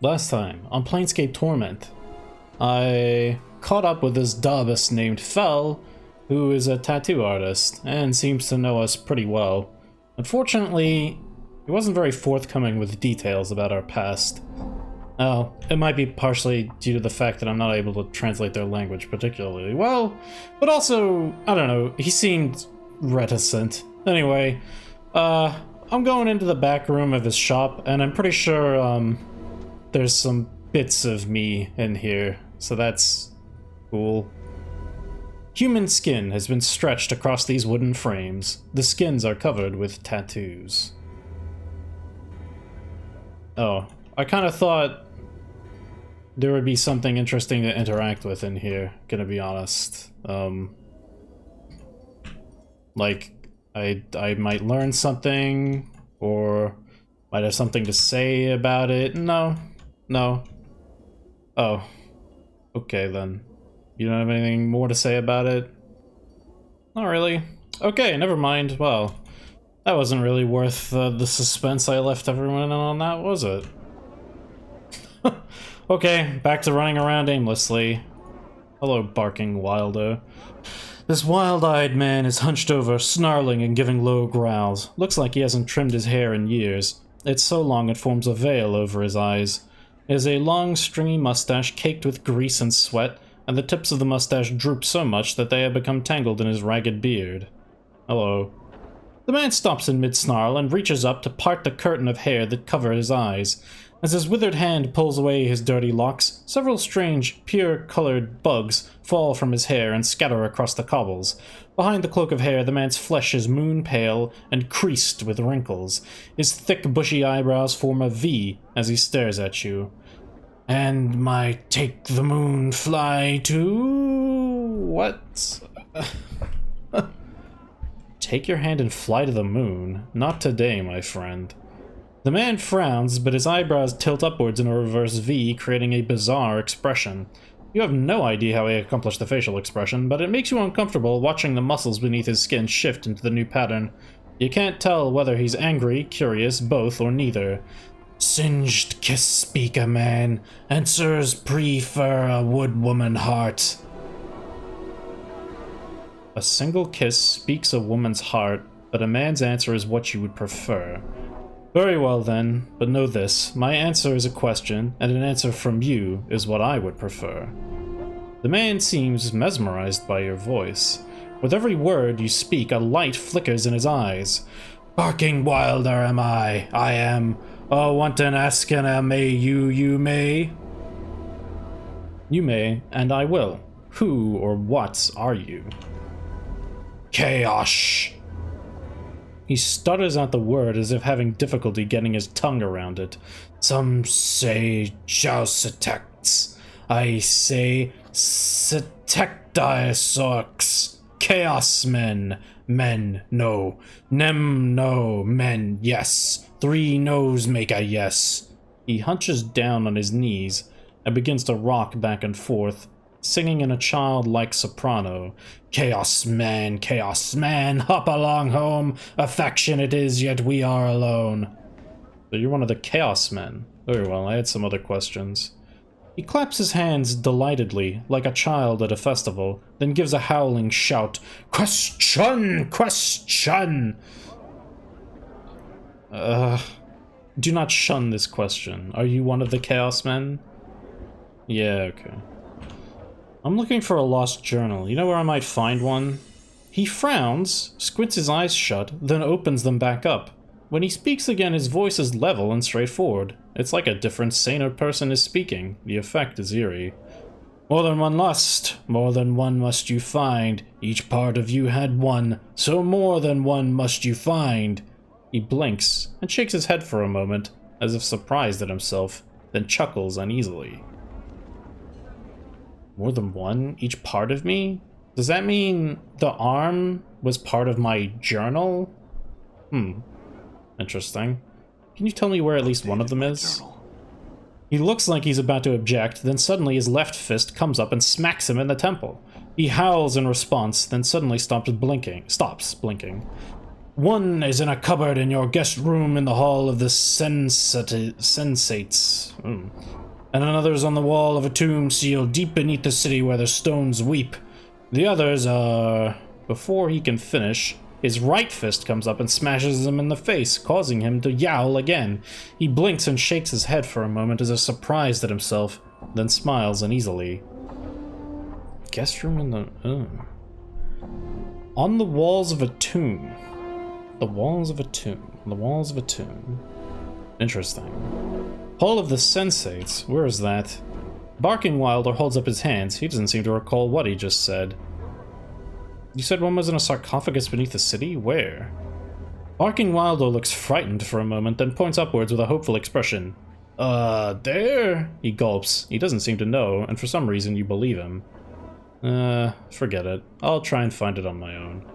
Last time, on Planescape Torment, I caught up with this Daubus named Fel, who is a tattoo artist, and seems to know us pretty well. Unfortunately, he wasn't very forthcoming with details about our past. Oh, it might be partially due to the fact that I'm not able to translate their language particularly well, but also, I don't know, he seemed reticent. Anyway, I'm going into the back room of his shop, and I'm pretty sure, there's some bits of me in here, so that's cool. Human skin has been stretched across these wooden frames. The skins are covered with tattoos. Oh, I kind of thought there would be something interesting to interact with in here, gonna be honest. Like, I might learn something, or might have something to say about it. No. Oh. Okay, then. You don't have anything more to say about it? Not really. Okay, never mind. Well, that wasn't really worth the suspense I left everyone in on that, was it? Okay, back to running around aimlessly. Hello, barking wildo. This wild-eyed man is hunched over, snarling and giving low growls. Looks like he hasn't trimmed his hair in years. It's so long it forms a veil over his eyes. He has a long, stringy mustache caked with grease and sweat, and the tips of the mustache droop so much that they have become tangled in his ragged beard. Hello. The man stops in mid-snarl and reaches up to part the curtain of hair that cover his eyes. As his withered hand pulls away his dirty locks, several strange, pure-colored bugs fall from his hair and scatter across the cobbles. Behind the cloak of hair, the man's flesh is moon-pale and creased with wrinkles. His thick, bushy eyebrows form a V as he stares at you. And my take the moon fly to... What? Take your hand and fly to the moon? Not today, my friend. The man frowns, but his eyebrows tilt upwards in a reverse V, creating a bizarre expression. You have no idea how he accomplished the facial expression, but it makes you uncomfortable watching the muscles beneath his skin shift into the new pattern. You can't tell whether he's angry, curious, both, or neither. Singed kiss speak a man, answers prefer a woodwoman heart. A single kiss speaks a woman's heart, but a man's answer is what you would prefer. Very well then, but know this, my answer is a question, and an answer from you is what I would prefer. The man seems mesmerized by your voice. With every word you speak, a light flickers in his eyes. Barking wilder am I am. Oh, wanton asking may you may. You may, and I will. Who or what are you? Chaos. He stutters out the word as if having difficulty getting his tongue around it. Some say Jousitects. I say Setectiosorks. Chaos men. Men, no. Nem, no. Men, yes. 3 no's make a yes. He hunches down on his knees and begins to rock back and forth, singing in a childlike soprano. Chaos man, hop along home. Affection it is, yet we are alone. So you're one of the Chaos Men. Very well, I had some other questions. He claps his hands delightedly, like a child at a festival, then gives a howling shout. Question! Question! Do not shun this question. Are you one of the Chaos Men? Yeah, okay. I'm looking for a lost journal. You know where I might find one? He frowns, squints his eyes shut, then opens them back up. When he speaks again, his voice is level and straightforward. It's like a different, saner person is speaking. The effect is eerie. More than one lust, more than one must you find. Each part of you had one, so more than one must you find. He blinks and shakes his head for a moment, as if surprised at himself, then chuckles uneasily. More than one? Each part of me? Does that mean the arm was part of my journal? Interesting. Can you tell me where at least one of them is? He looks like he's about to object, then suddenly his left fist comes up and smacks him in the temple. He howls in response, then suddenly stops blinking. One is in a cupboard in your guest room in the hall of the sensates. And another is on the wall of a tomb sealed deep beneath the city where the stones weep. The others are... Before he can finish, his right fist comes up and smashes him in the face, causing him to yowl again. He blinks and shakes his head for a moment as if surprised at himself, then smiles uneasily. Guest room in the... On the walls of a tomb. The walls of a tomb. The walls of a tomb. Interesting. Hall of the Sensates. Where is that? Barking Wilder holds up his hands. He doesn't seem to recall what he just said. You said one was in a sarcophagus beneath the city? Where? Barking Wilder looks frightened for a moment, then points upwards with a hopeful expression. There? He gulps. He doesn't seem to know, and for some reason you believe him. Forget it. I'll try and find it on my own.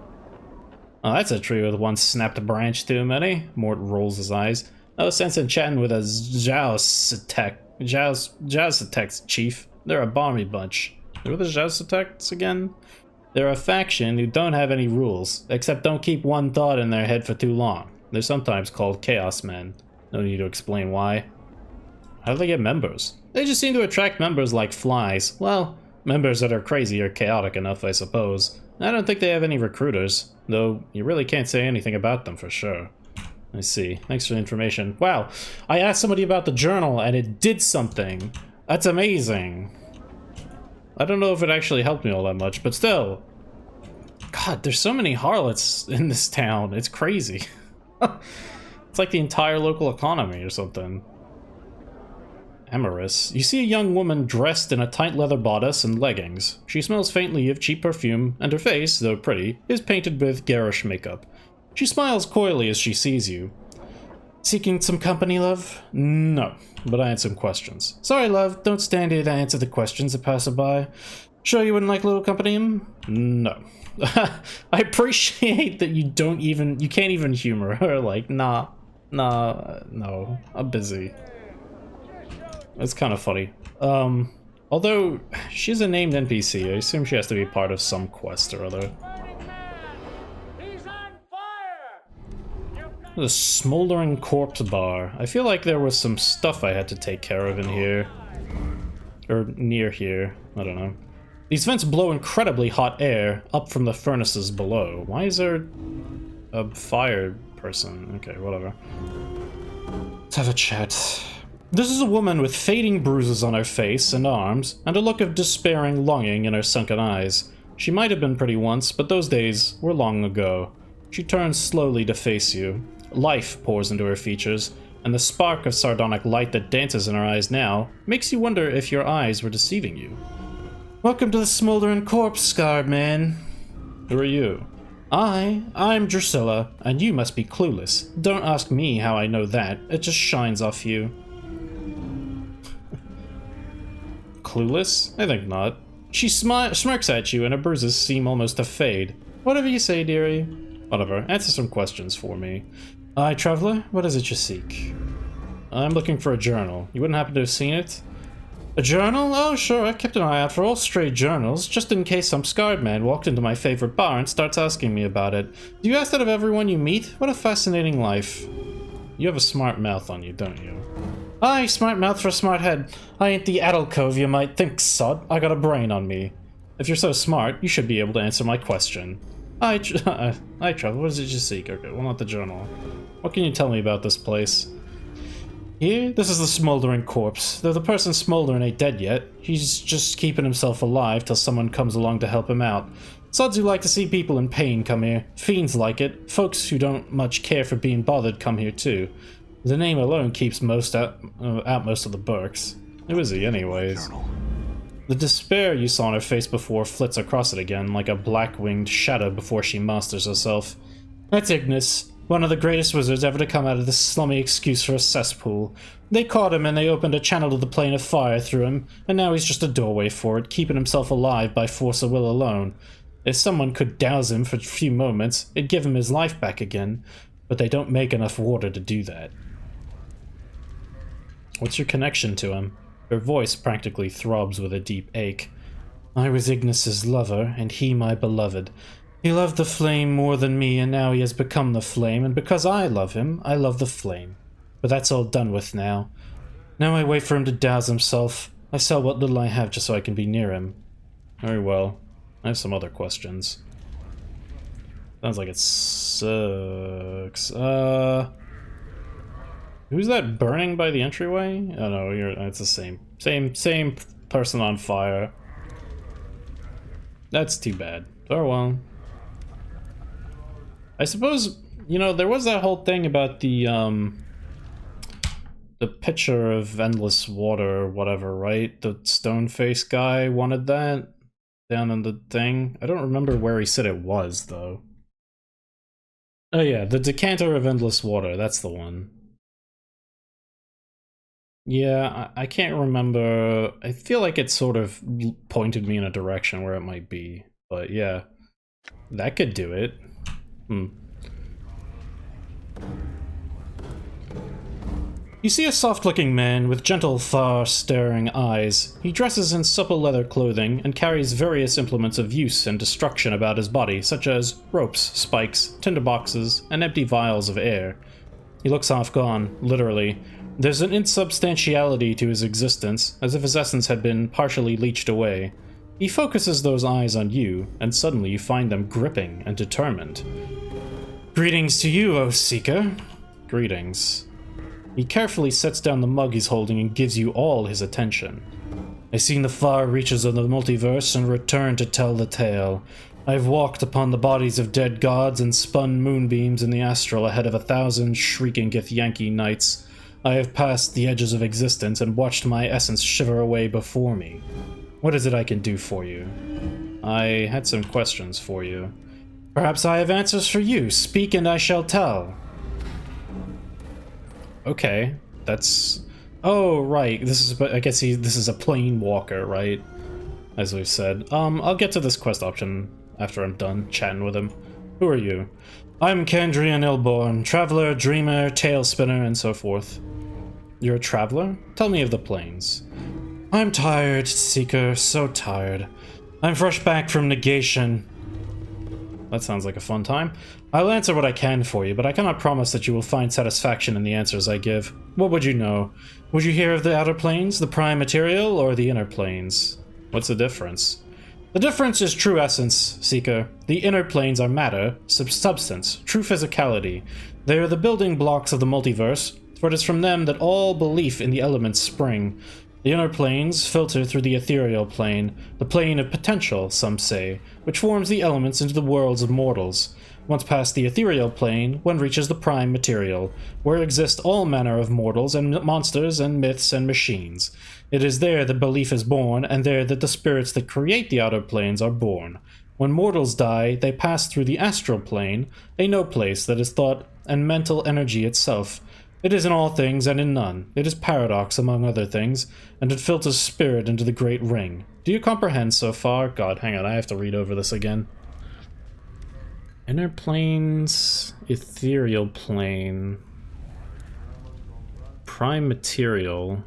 Oh, that's a tree with one snapped branch too many. Mort rolls his eyes. No sense in chatting with a Jowsateks, chief. They're a balmy bunch. Who are the Jowsateks again? They're a faction who don't have any rules, except don't keep one thought in their head for too long. They're sometimes called Chaos Men. No need to explain why. How do they get members? They just seem to attract members like flies. Well, members that are crazy or chaotic enough, I suppose. I don't think they have any recruiters, though you really can't say anything about them for sure. I see. Thanks for the information. Wow, I asked somebody about the journal and it did something. That's amazing. I don't know if it actually helped me all that much, but still. God, there's so many harlots in this town. It's crazy. It's like the entire local economy or something. Amorous. You see a young woman dressed in a tight leather bodice and leggings. She smells faintly of cheap perfume, and her face, though pretty, is painted with garish makeup. She smiles coyly as she sees you. Seeking some company, love? No, but I had some questions. Sorry, love, don't stand here to answer the questions that pass by. Sure you wouldn't like a little company? No. I appreciate that you can't even humor her, like, no, I'm busy. It's kind of funny. Although, she's a named NPC, I assume she has to be part of some quest or other. He's on fire! The Smoldering Corpse Bar. I feel like there was some stuff I had to take care of in here. Or near here. I don't know. These vents blow incredibly hot air up from the furnaces below. Why is there a fire person? Okay, whatever. Let's have a chat. This is a woman with fading bruises on her face and arms, and a look of despairing longing in her sunken eyes. She might have been pretty once, but those days were long ago. She turns slowly to face you. Life pours into her features, and the spark of sardonic light that dances in her eyes now makes you wonder if your eyes were deceiving you. Welcome to the Smoldering Corpse, Scarred Man. Who are you? I'm Drusilla, and you must be clueless. Don't ask me how I know that, it just shines off you. Clueless? I think not. She smirks at you and her bruises seem almost to fade. Whatever you say, dearie. Whatever, answer some questions for me. Aye, traveler, what is it you seek? I'm looking for a journal. You wouldn't happen to have seen it? A journal? Oh, sure, I've kept an eye out for all stray journals, just in case some scarred man walked into my favorite bar and starts asking me about it. Do you ask that of everyone you meet? What a fascinating life. You have a smart mouth on you, don't you? Aye, smart mouth for a smart head. I ain't the addle cove you might think, sod. I got a brain on me. If you're so smart, you should be able to answer my question. Aye, traveler, what is it you seek? Okay, well, not the journal. What can you tell me about this place? Here, this is the Smoldering Corpse. Though the person smoldering ain't dead yet, he's just keeping himself alive till someone comes along to help him out. Sods who like to see people in pain come here. Fiends like it. Folks who don't much care for being bothered come here too. The name alone keeps most out most of the Burks. Who is he, anyways? The despair you saw on her face before flits across it again, like a black-winged shadow before she masters herself. That's Ignis, one of the greatest wizards ever to come out of this slummy excuse for a cesspool. They caught him and they opened a channel to the plane of fire through him, and now he's just a doorway for it, keeping himself alive by force of will alone. If someone could douse him for a few moments, it'd give him his life back again, but they don't make enough water to do that. What's your connection to him? Her voice practically throbs with a deep ache. I was Ignis's lover, and he my beloved. He loved the flame more than me, and now he has become the flame, and because I love him, I love the flame. But that's all done with now. Now I wait for him to douse himself. I sell what little I have just so I can be near him. Very well. I have some other questions. Sounds like it sucks. Who's that burning by the entryway? Oh no, it's the same person on fire. That's too bad. Oh well. I suppose, you know, there was that whole thing about the pitcher of endless water or whatever, right? The stone face guy wanted that down in the thing. I don't remember where he said it was, though. Oh yeah, the decanter of endless water, that's the one. Yeah, I can't remember. I feel like it sort of pointed me in a direction where it might be. But yeah, that could do it. You see a soft-looking man with gentle, far-staring eyes. He dresses in supple leather clothing and carries various implements of use and destruction about his body, such as ropes, spikes, tinderboxes, and empty vials of air. He looks half gone, literally. There's an insubstantiality to his existence, as if his essence had been partially leached away. He focuses those eyes on you, and suddenly you find them gripping and determined. Greetings to you, O Seeker. Greetings. He carefully sets down the mug he's holding and gives you all his attention. I've seen the far reaches of the multiverse and returned to tell the tale. I've walked upon the bodies of dead gods and spun moonbeams in the astral ahead of 1,000 shrieking Githyanki nights. I have passed the edges of existence and watched my essence shiver away before me. What is it I can do for you? I had some questions for you. Perhaps I have answers for you. Speak and I shall tell. Okay, that's... Oh, right. This is... I guess this is a plane walker, right? As we've said. I'll get to this quest option after I'm done chatting with him. Who are you? I'm Candrain Illborne, traveler, dreamer, tale spinner, and so forth. You're a traveler? Tell me of the plains. I'm tired, Seeker, so tired. I'm fresh back from negation. That sounds like a fun time. I'll answer what I can for you, but I cannot promise that you will find satisfaction in the answers I give. What would you know? Would you hear of the outer planes, the prime material, or the inner planes? What's the difference? The difference is true essence, Seeker. The inner planes are matter, substance, true physicality. They are the building blocks of the multiverse, for it is from them that all belief in the elements spring. The inner planes filter through the ethereal plane, the plane of potential, some say, which forms the elements into the worlds of mortals. Once past the ethereal plane, one reaches the prime material, where exist all manner of mortals and monsters and myths and machines. It is there that belief is born, and there that the spirits that create the outer planes are born. When mortals die, they pass through the astral plane, a no-place that is thought and mental energy itself. It is in all things and in none. It is paradox among other things, and it filters spirit into the great ring. Do you comprehend so far? God, hang on, I have to read over this again. Inner planes, ethereal plane, prime material.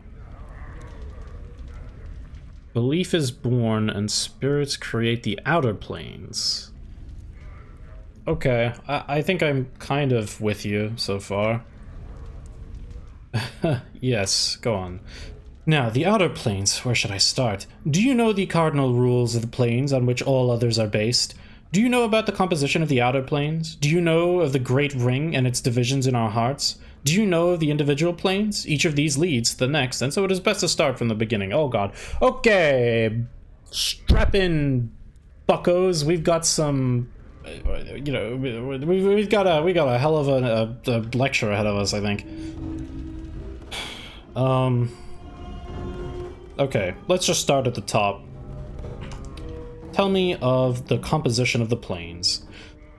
Belief is born and spirits create the outer planes. Okay, I think I'm kind of with you so far. Yes, go on. Now, the outer planes, where should I start? Do you know the cardinal rules of the planes on which all others are based? Do you know about the composition of the outer planes? Do you know of the Great Ring and its divisions in our hearts? Do you know of the individual planes? Each of these leads to the next, and so it is best to start from the beginning. Oh god. Okay! Strap in, buckos. We've got some... You know, we got a hell of a lecture ahead of us, I think. Okay, let's just start at the top. Tell me of the composition of the planes.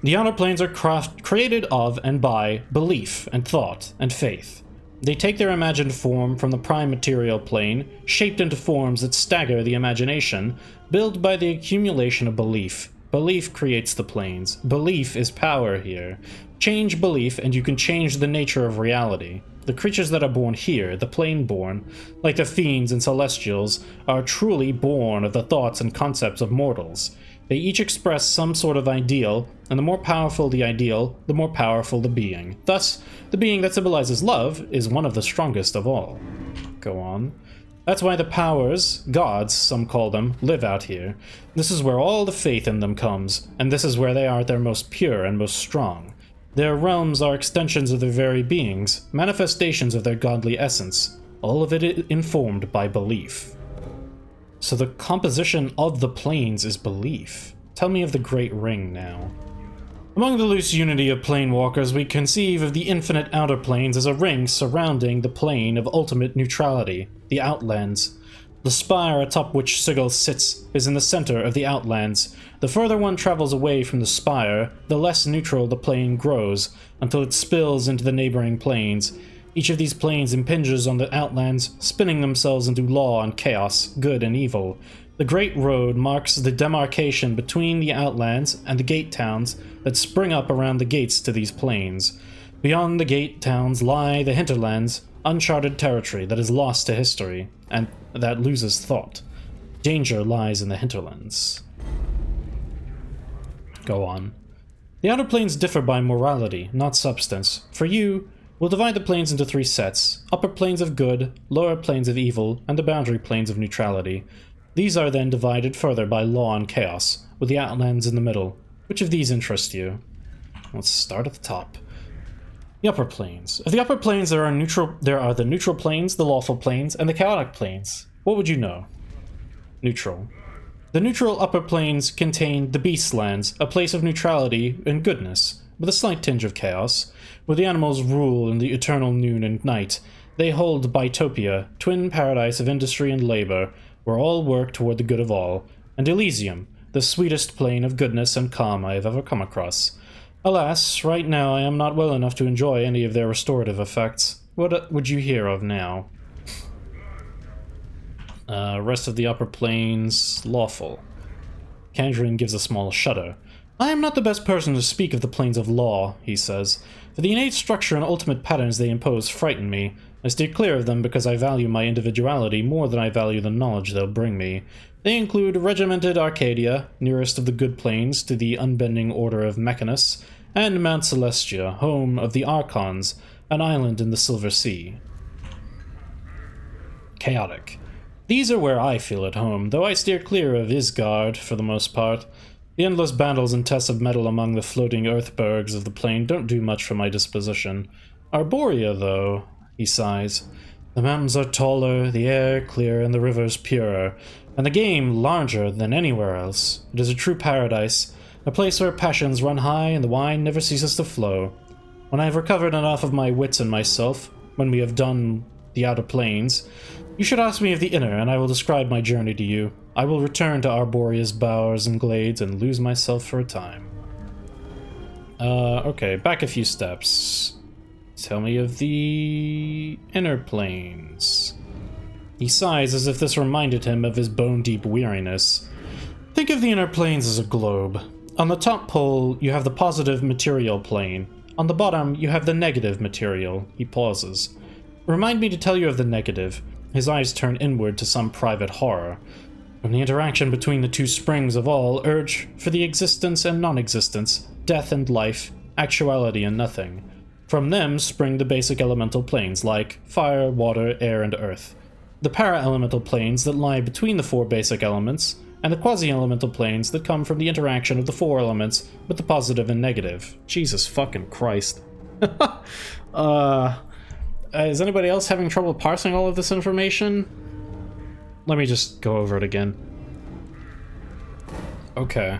The outer planes are created of and by belief and thought and faith. They take their imagined form from the prime material plane, shaped into forms that stagger the imagination, built by the accumulation of belief. Belief creates the planes. Belief is power here. Change belief and you can change the nature of reality. The creatures that are born here, the plane-born, like the fiends and celestials, are truly born of the thoughts and concepts of mortals. They each express some sort of ideal, and the more powerful the ideal, the more powerful the being. Thus, the being that symbolizes love is one of the strongest of all. Go on. That's why the powers, gods, some call them, live out here. This is where all the faith in them comes, and this is where they are at their most pure and most strong. Their realms are extensions of their very beings, manifestations of their godly essence, all of it informed by belief. So the composition of the planes is belief. Tell me of the Great Ring now. Among the loose unity of planewalkers, we conceive of the infinite outer planes as a ring surrounding the plane of ultimate neutrality, the Outlands. The spire atop which Sigil sits is in the center of the Outlands. The further one travels away from the spire, the less neutral the plane grows, until it spills into the neighboring planes. Each of these planes impinges on the Outlands, spinning themselves into law and chaos, good and evil. The Great Road marks the demarcation between the Outlands and the gate towns that spring up around the gates to these planes. Beyond the gate towns lie the hinterlands, uncharted territory that is lost to history, and that loses thought. Danger lies in the hinterlands. Go on. The outer planes differ by morality, not substance. For you, we'll divide the planes into 3 sets: upper planes of good, lower planes of evil, and the boundary planes of neutrality. These are then divided further by law and chaos, with the Outlands in the middle. Which of these interest you? Let's start at the top. The upper planes. Of the upper planes, there are the neutral planes, the lawful planes, and the chaotic planes. What would you know? Neutral. The neutral upper planes contain the Beastlands, a place of neutrality and goodness, with a slight tinge of chaos, where the animals rule in the eternal noon and night. They hold Bitopia, twin paradise of industry and labor, where all work toward the good of all, and Elysium, the sweetest plane of goodness and calm I have ever come across. Alas, right now I am not well enough to enjoy any of their restorative effects. What would you hear of now? Rest of the upper planes, lawful. Candrain gives a small shudder. I am not the best person to speak of the planes of law, he says, for the innate structure and ultimate patterns they impose frighten me. I steer clear of them because I value my individuality more than I value the knowledge they'll bring me. They include regimented Arcadia, nearest of the good planes to the unbending order of Mechanus, and Mount Celestia, home of the Archons, an island in the Silver Sea. Chaotic. These are where I feel at home, though I steer clear of Isgard for the most part. The endless battles and tests of metal among the floating earthbergs of the plain don't do much for my disposition. Arborea, though, he sighs. The mountains are taller, the air clearer, and the rivers purer, and the game larger than anywhere else. It is a true paradise, a place where passions run high and the wine never ceases to flow. When I have recovered enough of my wits and myself, when we have done the outer planes, you should ask me of the inner, and I will describe my journey to you. I will return to Arborea's bowers and glades and lose myself for a time. Okay, back a few steps. Tell me of the inner planes. He sighs as if this reminded him of his bone-deep weariness. Think of the inner planes as a globe. On the top pole, you have the positive material plane. On the bottom, you have the negative material. He pauses. Remind me to tell you of the negative. His eyes turn inward to some private horror. From the interaction between the two springs of all urge for the existence and non-existence, death and life, actuality and nothing. From them spring the basic elemental planes like fire, water, air, and earth. The para-elemental planes that lie between the 4 basic elements, and the quasi-elemental planes that come from the interaction of the 4 elements with the positive and negative. Jesus fucking Christ. Is anybody else having trouble parsing all of this information? Let me just go over it again. Okay.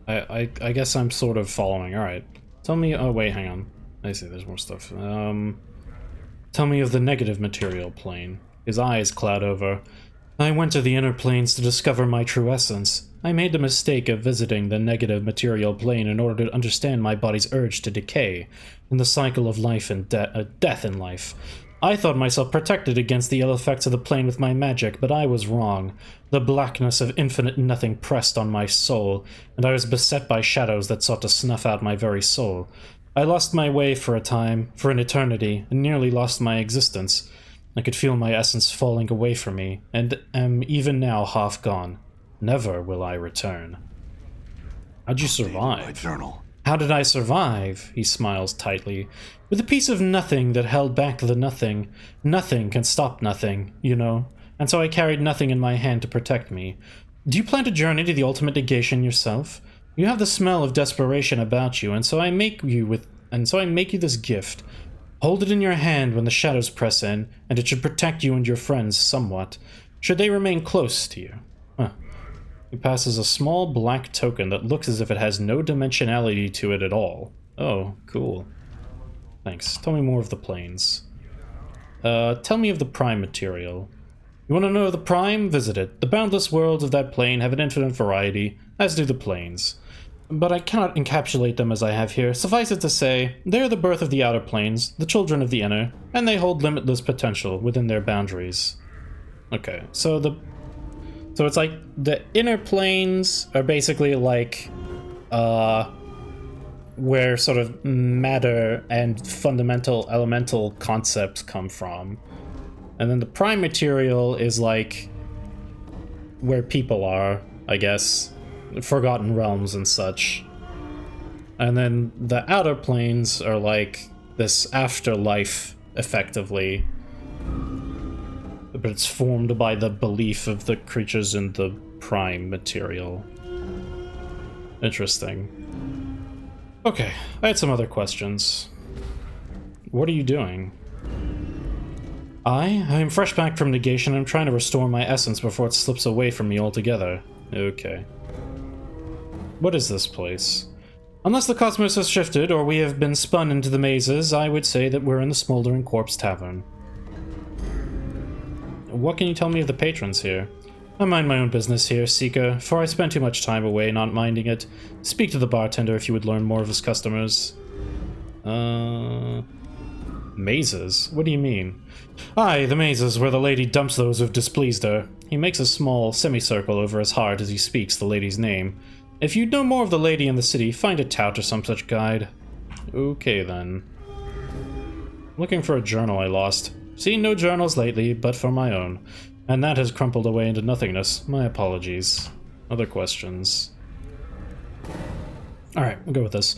I guess I'm sort of following. Alright. Tell me... Oh, wait, hang on. I see, there's more stuff. Tell me of the negative material plane. His eyes cloud over. I went to the inner planes to discover my true essence. I made the mistake of visiting the negative material plane in order to understand my body's urge to decay, and the cycle of life and death in life. I thought myself protected against the ill effects of the plane with my magic, but I was wrong. The blackness of infinite nothing pressed on my soul, and I was beset by shadows that sought to snuff out my very soul. I lost my way for a time, for an eternity, and nearly lost my existence. I could feel my essence falling away from me, and am even now half gone. Never will I return. How'd you My survive? journal. How did I survive? He smiles tightly. With a piece of nothing that held back the nothing. Nothing can stop nothing, you know. And so I carried nothing in my hand to protect me. Do you plan to journey to the ultimate negation yourself? You have the smell of desperation about you, and so I make you this gift. Hold it in your hand when the shadows press in, and it should protect you and your friends somewhat, should they remain close to you. Huh. He passes a small black token that looks as if it has no dimensionality to it at all. Oh, cool. Thanks. Tell me more of the planes. Tell me of the prime material. You want to know the prime? Visit it. The boundless worlds of that plane have an infinite variety, as do the planes. But I cannot encapsulate them as I have here. Suffice it to say, they are the birth of the outer planes, the children of the inner, and they hold limitless potential within their boundaries. Okay, so it's like the inner planes are basically like where sort of matter and fundamental elemental concepts come from. And then the prime material is like where people are, I guess. Forgotten realms and such. And then the outer planes are like this afterlife, effectively. But it's formed by the belief of the creatures in the prime material. Interesting. Okay, I had some other questions. What are you doing? I am fresh back from negation and I'm trying to restore my essence before it slips away from me altogether. Okay. What is this place? Unless the cosmos has shifted or we have been spun into the mazes, I would say that we're in the Smoldering Corpse Tavern. What can you tell me of the patrons here? I mind my own business here, Seeker, for I spend too much time away not minding it. Speak to the bartender if you would learn more of his customers. Mazes? What do you mean? Aye, the mazes where the lady dumps those who've displeased her. He makes a small semicircle over his heart as he speaks the lady's name. If you'd know more of the lady in the city, find a tout or some such guide. Okay, then. Looking for a journal I lost. Seen no journals lately, but for my own. And that has crumpled away into nothingness. My apologies. Other questions? Alright, we'll go with this.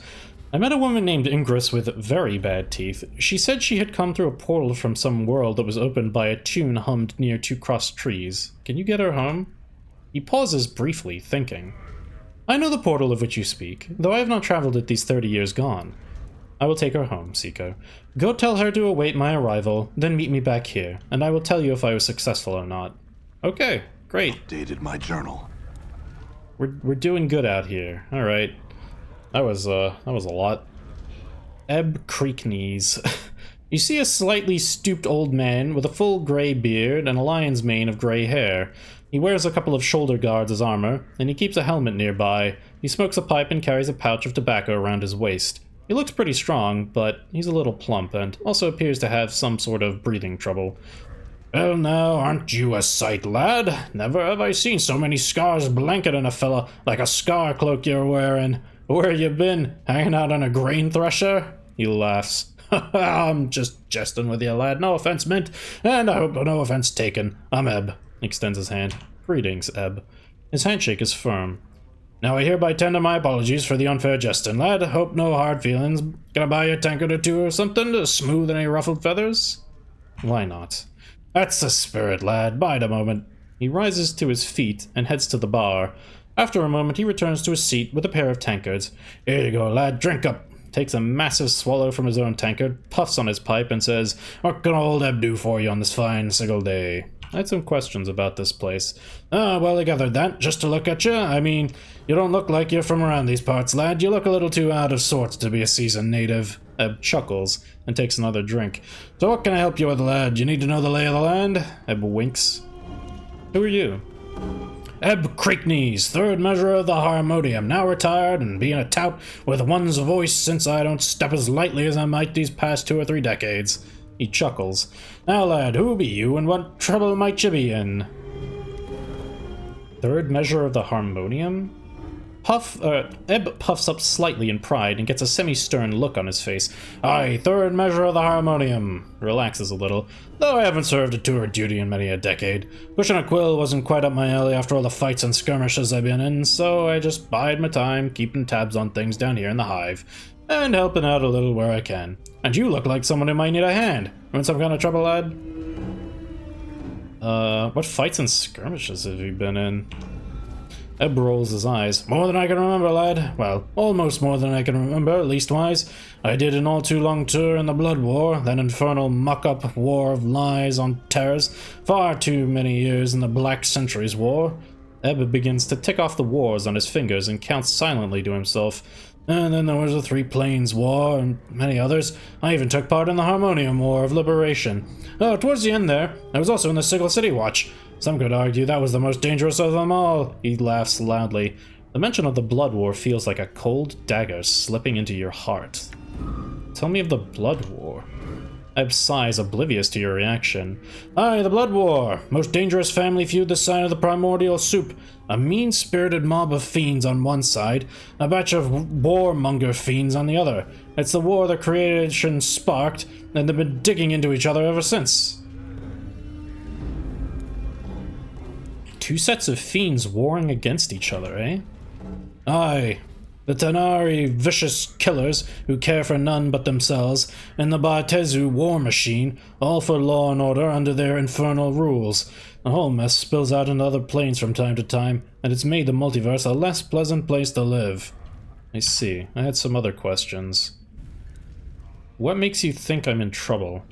I met a woman named Ingress with very bad teeth. She said she had come through a portal from some world that was opened by a tune hummed near two crossed trees. Can you get her home? He pauses briefly, thinking. I know the portal of which you speak, though I have not traveled it these 30 years gone. I will take her home, Seiko. Go tell her to await my arrival, then meet me back here, and I will tell you if I was successful or not. Okay, great. Updated my journal. We're doing good out here. All right. That was a lot. Ebb Creek Knees. You see a slightly stooped old man with a full gray beard and a lion's mane of gray hair. He wears a couple of shoulder guards as armor, and he keeps a helmet nearby. He smokes a pipe and carries a pouch of tobacco around his waist. He looks pretty strong, but he's a little plump and also appears to have some sort of breathing trouble. Well now, aren't you a sight, lad? Never have I seen so many scars blanketing a fella like a scar cloak you're wearing. Where you been? Hanging out on a grain thresher? He laughs. I'm just jesting with you, lad. No offense meant, and I hope no offense taken. I'm Ebb. He extends his hand. Greetings, Ebb. His handshake is firm. Now I hereby tender my apologies for the unfair jesting, lad. Hope no hard feelings. Can I buy you a tankard or two or something to smooth any ruffled feathers? Why not? That's the spirit, lad. Bide a moment. He rises to his feet and heads to the bar. After a moment, he returns to his seat with a pair of tankards. Here you go, lad. Drink up. Takes a massive swallow from his own tankard, puffs on his pipe, and says, What can old Ebb do for you on this fine single day? I had some questions about this place. Well, I gathered that, just to look at you. I mean, you don't look like you're from around these parts, lad. You look a little too out of sorts to be a seasoned native. Ebb chuckles and takes another drink. So what can I help you with, lad? You need to know the lay of the land? Ebb winks. Who are you? Ebb Creekneys, third measure of the harmonium, now retired and being a tout with one's voice since I don't step as lightly as I might these past 2 or 3 decades. He chuckles. Now, lad, who be you and what trouble might you be in? Third measure of the harmonium? Ebb puffs up slightly in pride and gets a semi-stern look on his face. Aye, third measure of the harmonium. Relaxes a little, though I haven't served a tour of duty in many a decade. Pushing a quill wasn't quite up my alley after all the fights and skirmishes I've been in, so I just bide my time, keeping tabs on things down here in the hive, and helping out a little where I can. And you look like someone who might need a hand. You in some kind of trouble, lad? What fights and skirmishes have you been in? Ebb rolls his eyes. More than I can remember, lad. Well, almost more than I can remember, leastwise. I did an all-too-long tour in the Blood War, that infernal muck-up war of lies on terrors. Far too many years in the Black Centuries War. Ebb begins to tick off the wars on his fingers and counts silently to himself. And then there was the Three Plains War, and many others. I even took part in the Harmonium War of Liberation. Towards the end there, I was also in the Sigil City Watch. Some could argue that was the most dangerous of them all. He laughs loudly. The mention of the Blood War feels like a cold dagger slipping into your heart. Tell me of the Blood War. Ebb sighs, oblivious to your reaction. Aye, the Blood War. Most dangerous family feud this side of the primordial soup. A mean-spirited mob of fiends on one side, a batch of warmonger fiends on the other. It's the war the creation sparked, and they've been digging into each other ever since. Two sets of fiends warring against each other, eh? Aye. The Tanari vicious killers who care for none but themselves, and the Bartezu war machine, all for law and order under their infernal rules. The whole mess spills out into other planes from time to time, and it's made the multiverse a less pleasant place to live. I see. I had some other questions. What makes you think I'm in trouble?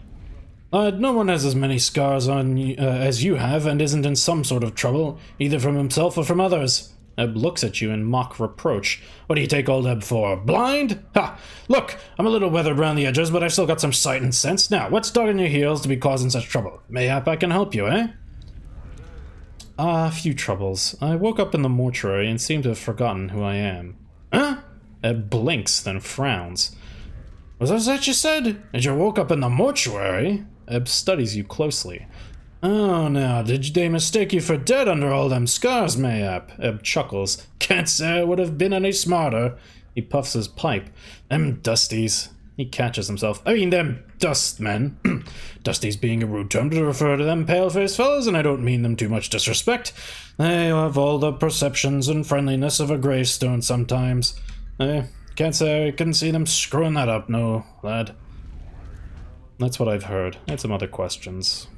No one has as many scars on as you have, and isn't in some sort of trouble, either from himself or from others. Ebb looks at you in mock reproach. What do you take old Ebb for? Blind? Ha! Look, I'm a little weathered around the edges, but I've still got some sight and sense. Now, what's dogging your heels to be causing such trouble? Mayhap I can help you, eh? A few troubles. I woke up in the mortuary and seem to have forgotten who I am. Huh? Ebb blinks, then frowns. Was that you said? And you woke up in the mortuary? Ebb studies you closely. Oh, now, did they mistake you for dead under all them scars, mayhap? Ebb chuckles. Can't say I would have been any smarter. He puffs his pipe. Them dusties. He catches himself. I mean, them dustmen. Dusties being a rude term to refer to them pale-faced fellows, and I don't mean them too much disrespect. They have all the perceptions and friendliness of a gravestone sometimes. Can't say I can see them screwing that up, no, lad. That's what I've heard. I had some other questions.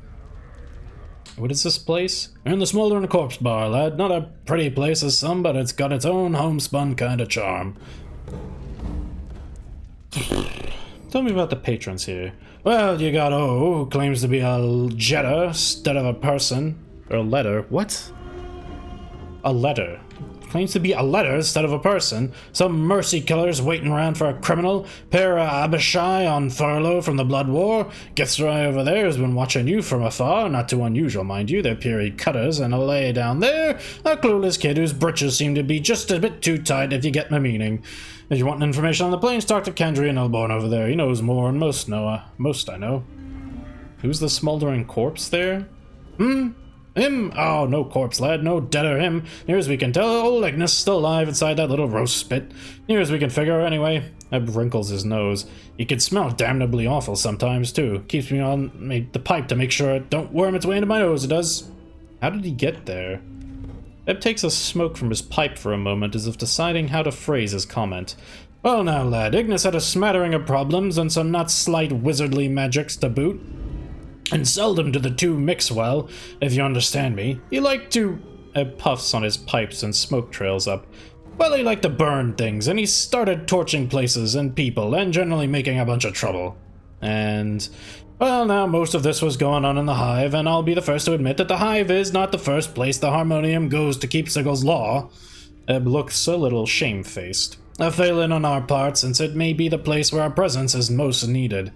What is this place? You're in the Smoldering Corpse Bar, lad. Not a pretty place as some, but it's got its own homespun kind of charm. Tell me about the patrons here. Well, you got O, who claims to be a Jetta instead of a person. Or a letter. What? A letter. Claims to be a letter instead of a person. Some mercy killers waiting around for a criminal. Pair of Abishai on furlough from the Blood War. Githzerai over there has been watching you from afar. Not too unusual, mind you. They're period cutters. And a lay down there, a clueless kid whose britches seem to be just a bit too tight, if you get my meaning. If you want information on the planes, talk to Candrain and Illborne over there. He knows more than most I know. Who's the smoldering corpse there? Him? Oh, no corpse, lad. No dead or him. Near as we can tell, old Ignis still alive inside that little roast spit. Near as we can figure, anyway. Ebb wrinkles his nose. He can smell damnably awful sometimes, too. Keeps me on the pipe to make sure it don't worm its way into my nose, it does. How did he get there? Ebb takes a smoke from his pipe for a moment, as if deciding how to phrase his comment. Well now, lad, Ignis had a smattering of problems, and some not slight wizardly magics to boot. And seldom do the two mix well, if you understand me. He liked to... Ebb puffs on his pipes and smoke trails up. Well, he liked to burn things, and he started torching places and people, and generally making a bunch of trouble. And... well, now, most of this was going on in the Hive, and I'll be the first to admit that the Hive is not the first place the Harmonium goes to keep Sigil's law. Ebb looks a little shamefaced. A failing on our part, since it may be the place where our presence is most needed.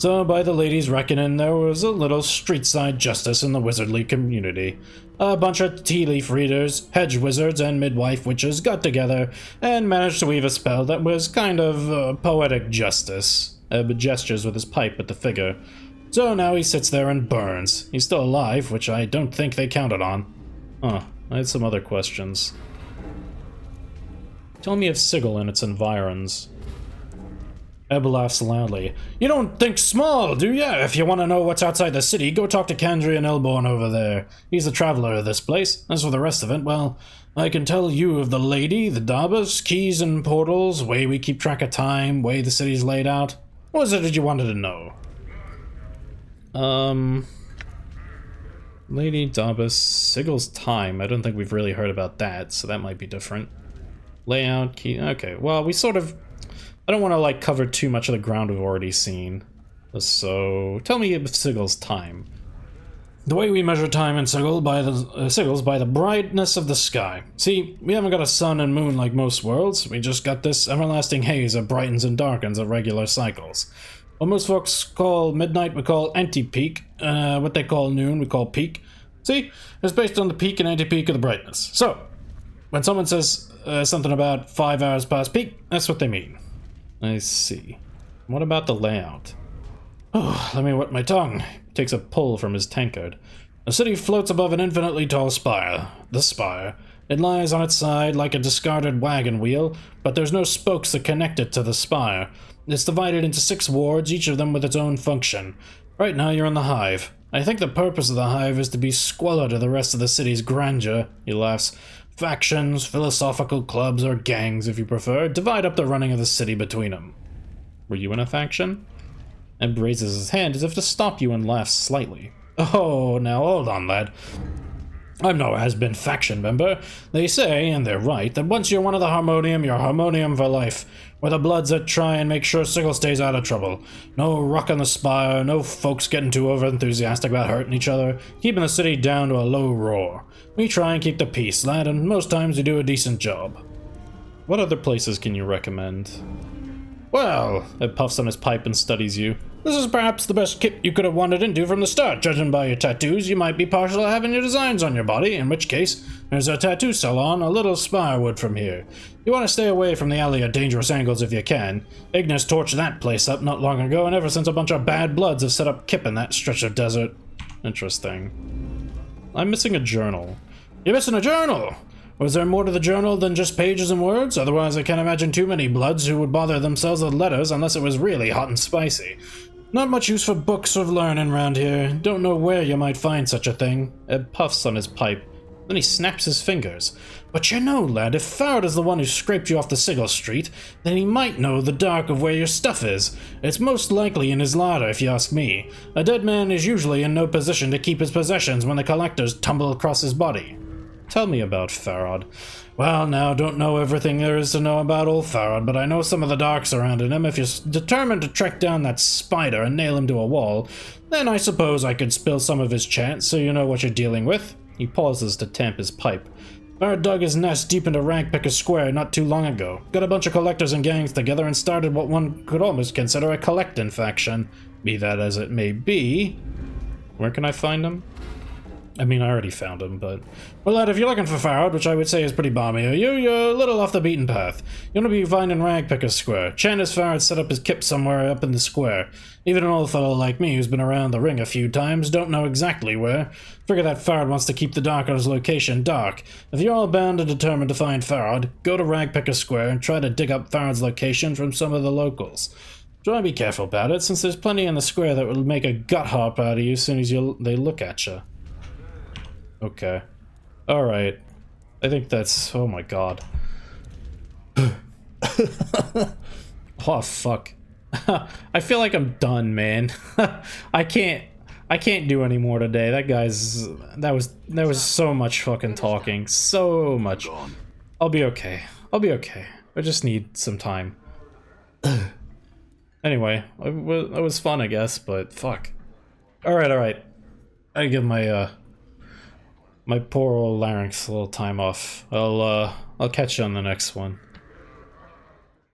So, by the lady's reckoning, there was a little street-side justice in the wizardly community. A bunch of tea leaf readers, hedge wizards, and midwife witches got together and managed to weave a spell that was kind of poetic justice. Ebb gestures with his pipe at the figure. So now he sits there and burns. He's still alive, which I don't think they counted on. I had some other questions. Tell me of Sigil and its environs. Ebb laughs loudly. You don't think small, do ya? If you want to know what's outside the city, go talk to Candrain and Illborne over there. He's the traveler of this place. As for the rest of it, well, I can tell you of the lady, the Dabbas, keys and portals, way we keep track of time, way the city's laid out. What was it that you wanted to know? Lady Dabbas, Sigil's time. I don't think we've really heard about that, so that might be different. Layout, key, okay. Well, we sort of... I don't want to, like, cover too much of the ground we've already seen. So, tell me of Sigil's time. The way we measure time in Sigil's by the brightness of the sky. See, we haven't got a sun and moon like most worlds. We just got this everlasting haze that brightens and darkens at regular cycles. What most folks call midnight, we call anti-peak. What they call noon, we call peak. See, it's based on the peak and anti-peak of the brightness. So, when someone says something about 5 hours past peak, that's what they mean. I see. What about the layout? Oh, let me wet my tongue. He takes a pull from his tankard. The city floats above an infinitely tall spire. The spire. It lies on its side like a discarded wagon wheel, but there's no spokes that connect it to the spire. It's divided into 6 wards, each of them with its own function. Right now you're in the hive. I think the purpose of the hive is to be squalor to the rest of the city's grandeur. He laughs. Factions, philosophical clubs, or gangs, if you prefer, divide up the running of the city between them. Were you in a faction? Ebb raises his hand as if to stop you and laughs slightly. Oh, now hold on, lad. I'm no has-been faction member. They say, and they're right, that once you're one of the Harmonium, you're Harmonium for life. We're the Bloods that try and make sure Sigil stays out of trouble. No rocking the spire, no folks getting too over-enthusiastic about hurting each other, keeping the city down to a low roar. We try and keep the peace, lad, and most times we do a decent job. What other places can you recommend? Well, Ed puffs on his pipe and studies you. This is perhaps the best kit you could have wandered into from the start. Judging by your tattoos, you might be partial to having your designs on your body, in which case, there's a tattoo salon a little spirewood from here. You want to stay away from the alley at dangerous angles if you can. Ignis torched that place up not long ago, and ever since a bunch of bad bloods have set up kip in that stretch of desert. Interesting. I'm missing a journal. You're missing a journal! Was there more to the journal than just pages and words? Otherwise, I can't imagine too many Bloods who would bother themselves with letters unless it was really hot and spicy. Not much use for books of learning round here. Don't know where you might find such a thing. Ed puffs on his pipe. Then he snaps his fingers. But you know, lad, if Farad is the one who scraped you off the Sigil Street, then he might know the dark of where your stuff is. It's most likely in his larder, if you ask me. A dead man is usually in no position to keep his possessions when the collectors tumble across his body. Tell me about Farad. Well, now, don't know everything there is to know about old Farad, but I know some of the dark surrounding him. If you're determined to track down that spider and nail him to a wall, then I suppose I could spill some of his chants so you know what you're dealing with. He pauses to tamp his pipe. Farad dug his nest deep into Ragpicker Square not too long ago. Got a bunch of collectors and gangs together and started what one could almost consider a collecting faction. Be that as it may be... Where can I find him? I mean, I already found him, but... Well, lad, if you're looking for Farad, which I would say is pretty balmy, you're a little off the beaten path. You want to be finding Ragpicker Square. Chances Farad set up his kip somewhere up in the square. Even an old fellow like me who's been around the ring a few times don't know exactly where. Figure that Farad wants to keep the Darker's location dark. If you're all bound and determined to find Farad, go to Ragpicker Square and try to dig up Farad's location from some of the locals. Try and be careful about it, since there's plenty in the square that will make a gut hop out of you as soon as they look at you. Okay. Alright. I think that's... Oh my god. Oh fuck. I feel like I'm done, man. I can't do any more today. That was so much fucking talking. So much. I'll be okay. I'll be okay. I just need some time. Anyway, it was fun, I guess, but fuck. Alright. I give my my poor old larynx a little time off. I'll catch you on the next one.